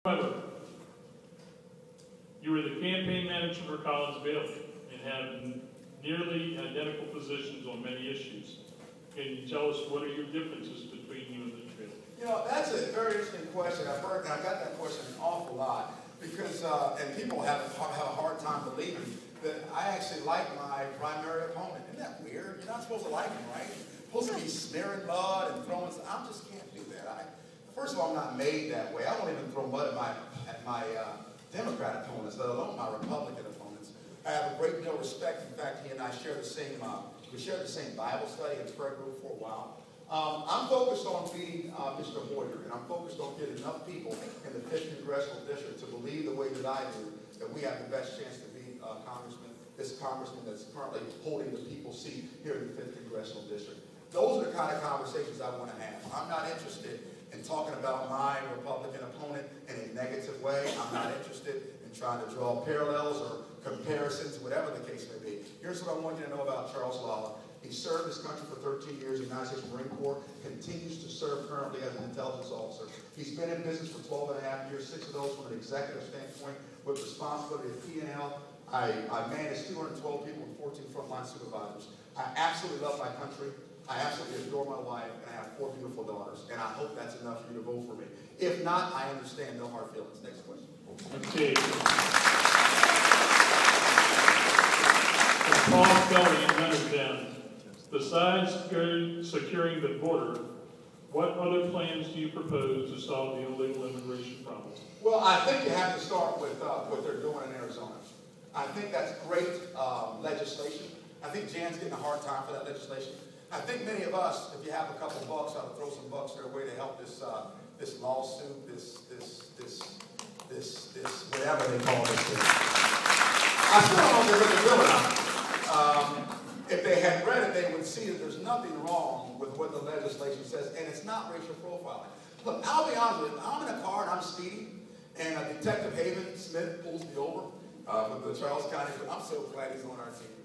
However, you were the campaign manager for Collins Bailey and have nearly identical positions on many issues. Can you tell us what are your differences between you and the trio? You know, that's a very interesting question. I got that question an awful lot because, and people have a hard time believing that I actually like my primary opponent. Isn't that weird? You're not supposed to like him, right? You're supposed to be smearing mud and throwing stuff. I just can't do that. First of all, I'm not made that way. I don't even throw mud at my Democrat opponents, let alone my Republican opponents. I have a great deal of respect. In fact, he and I share the same, we shared the same Bible study and prayer group for a while. I'm focused on being Mr. Hoyer, and I'm focused on getting enough people in the 5th Congressional District to believe the way that I do, that we have the best chance to be this congressman that's currently holding the people's seat here in the 5th Congressional District. Those are the kind of conversations I want to have. I'm not interested in talking about my Republican opponent in a negative way. I'm not interested in trying to draw parallels or comparisons, whatever the case may be. Here's what I want you to know about Charles Lollarth. He served this country for 13 years in the United States Marine Corps, continues to serve currently as an intelligence officer. He's been in business for 12 and a half years, 6 of those from an executive standpoint with responsibility of P&L. I manage 212 people and 14 frontline supervisors. I absolutely love my country. I absolutely adore my wife, and I have 4 beautiful daughters, and I hope that's enough for you to vote for me. If not, I understand, no hard feelings. Next question. Okay. Paul Kelly in Leonardtown. Besides securing the border, what other plans do you propose to solve the illegal immigration problem? Well, I think you have to start with what they're doing in Arizona. I think that's great legislation. I think Jan's getting a hard time for that legislation. I think many of us, if you have a couple bucks, ought to throw some bucks their way to help this this lawsuit, this whatever they call this thing. I still don't know if they're really doing it. If they had read it, they would see that there's nothing wrong with what the legislation says, and it's not racial profiling. Look, I'll be honest with you. I'm in a car and I'm speeding, and Detective Haven Smith pulls me over with the Charles County. I'm so glad he's on our team.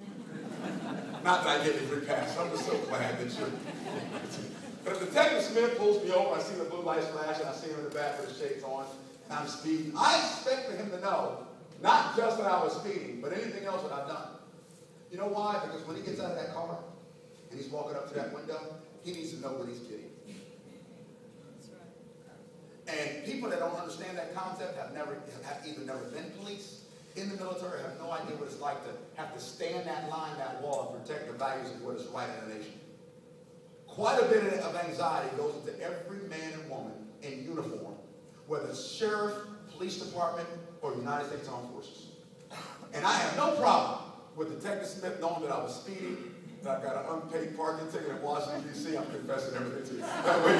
Not that I get a free pass. I'm just so glad that you're. But if Detective Smith pulls me over, I see the blue lights flash, and I see him in the back with his shades on, and I'm speeding. I expect for him to know, not just that I was speeding, but anything else that I've done. You know why? Because when he gets out of that car and he's walking up to that window, he needs to know what he's getting. That's right. And people that don't understand that concept have either never been police, in the military, have no idea what it's like to have to stand that line, that wall, and protect the values of what is right in the nation. Quite a bit of anxiety goes into every man and woman in uniform, whether it's sheriff, police department, or United States Armed Forces. And I have no problem with Detective Smith knowing that I was speeding, that I got an unpaid parking ticket in Washington, D.C. I'm confessing everything to you. That way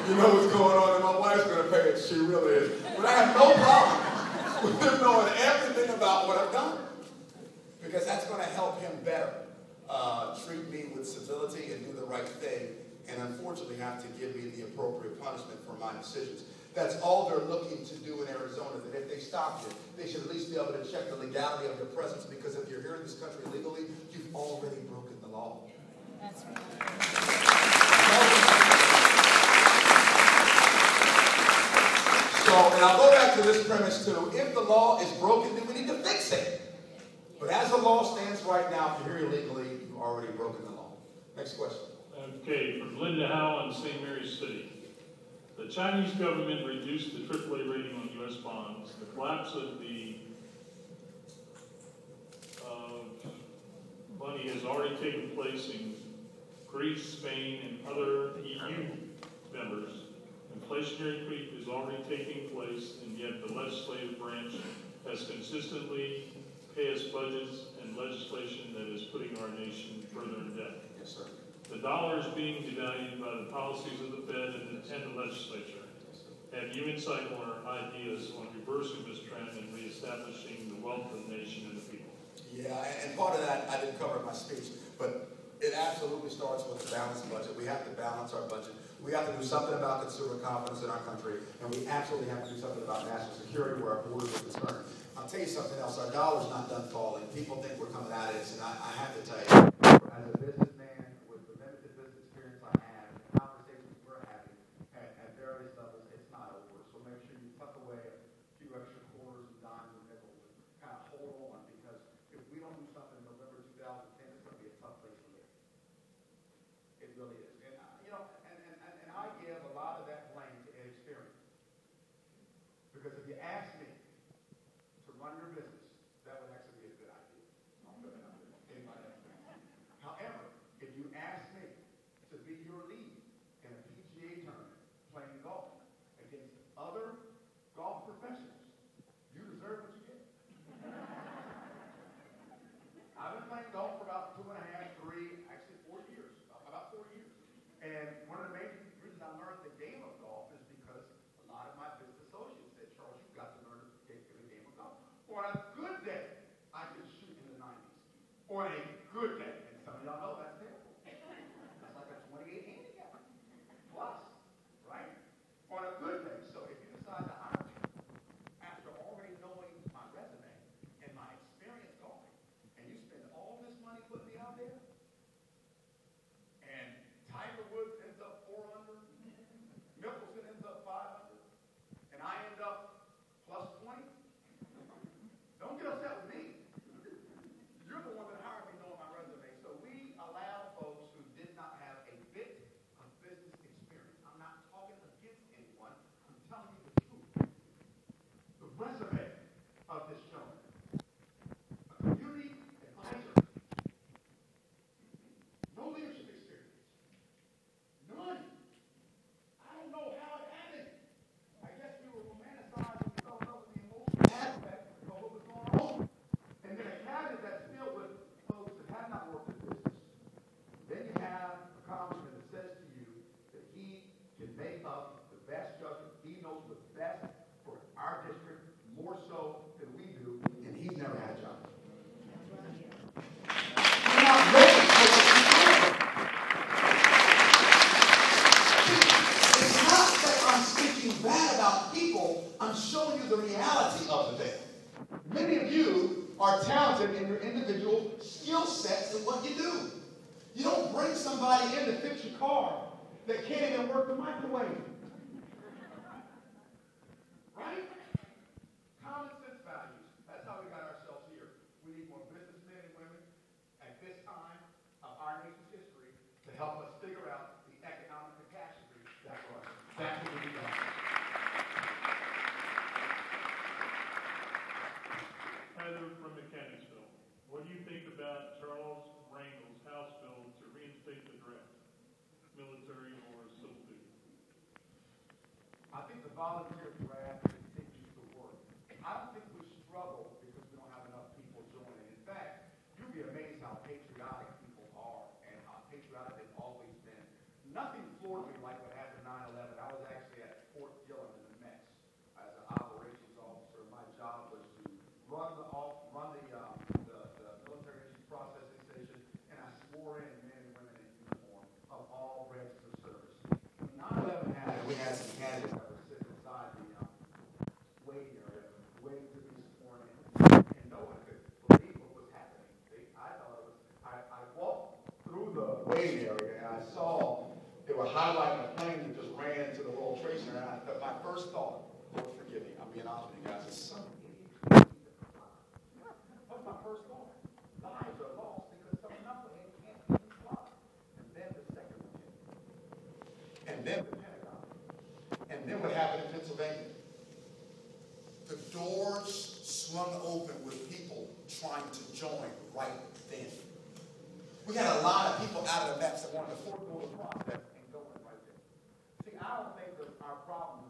you know what's going on, and my wife's going to pay it. She really is. But I have no problem with him knowing everything about what I've done, because that's going to help him better treat me with civility and do the right thing, and unfortunately have to give me the appropriate punishment for my decisions. That's all they're looking to do in Arizona, that if they stop you, they should at least be able to check the legality of your presence, because if you're here in this country illegally, you've already broken the law. That's right. So, and I'll go back to this premise too. If the law is broken, then we need to fix it. But as the law stands right now, if you're here illegally, you've already broken the law. Next question. Okay, from Linda Howe in St. Mary's City. The Chinese government reduced the AAA rating on U.S. bonds. The collapse of the money has already taken place in Greece, Spain, and other EU members. Inflationary creep is already taking place, and yet the legislative branch has consistently passed budgets and legislation that is putting our nation further in debt. Yes, sir. The dollar is being devalued by the policies of the Fed and the legislature. Have you insight or ideas on reversing this trend and reestablishing the wealth of the nation and the people? Yeah, and part of that I didn't cover in my speech, but it absolutely starts with a balanced budget. We have to balance our budget. We have to do something about consumer confidence in our country, and we absolutely have to do something about national security where our borders are concerned. I'll tell you something else. Our dollar's not done falling. People think we're coming out of this, and I have to tell you, as a businessman with the limited business experience I have, the conversations we're having at various levels, it's not over. So make sure you tuck away professionals. You deserve what you get. I've been playing golf for about 2.5, 3, actually 4 years, about 4 years. And one of the major reasons I learned the game of golf is because a lot of my business associates said, Charles, you've got to learn the game of golf. On a good day, I could shoot in the 90s. On a good day, and some of y'all know that's terrible. That's like a 28 handicap plus, right? On a good day. So if you decide to hire me, after already knowing my resume and my experience golfing, and you spend all this money putting me out there, and Tiger Woods ends up 4 under, Mickelson ends up 5 under, and I end up plus 20, don't get upset with me. You're the one that hired me knowing my resume. So we allow folks who did not have a bit of business experience. I'm not talking against anyone. I'm telling you the truth. The resume of this gentleman, a community advisor, no leadership experience, none. I don't know how it happened. I guess we were romanticized and fell in love with the emotional aspect of what was going on. And then a cabinet that's filled with folks that have not worked in business. Then you have a congressman that says to you that he can make up the best judgment. He knows the best for our district more so than we do, and he's never had a job. You're not ready for what you're doing. It's not that I'm speaking bad about people. I'm showing you the reality of the thing. Many of you are talented in your individual skill sets and what you do. You don't bring somebody in to fix your car that can't even work the microwave. Right? Common sense values. That's how we got ourselves here. We need more businessmen and women at this time of our nation's history to help us figure out the economic catastrophe that was. That's what we got. Heather from Mechanicsville, what do you think about Charles Rangel's House bill to reinstate the draft, military or civil duty? I think the volunteer draft continues to work. I don't think we struggle because we don't have enough people joining. In fact, you'd be amazed how patriotic people are and how patriotic they've always been. Nothing floored me like what happened 9/11. I was actually at Fort Gillem in the Mex as an operations officer. My job was to run the military issue processing station, and I swore in men and women in uniform of all branches of service. When 9/11 happened, we had some candidates that were sitting inside the waiting area, waiting to be sworn in, and no one could believe what was happening. I thought it was. I walked through the waiting area, and I saw they were highlighting a plane that just ran into the World Trade Center. And my first thought, Lord forgive me, I'm being honest with you guys, is some idiot. That's my first thought. Lives are lost because some knucklehead can't even fly. And then the second one came. And then the Pentagon. And then what happened in Pennsylvania? The doors swung open with people trying to join right then. We had a lot of people out of the Mex that wanted to forego the process and go in right there. See, I don't think that our problem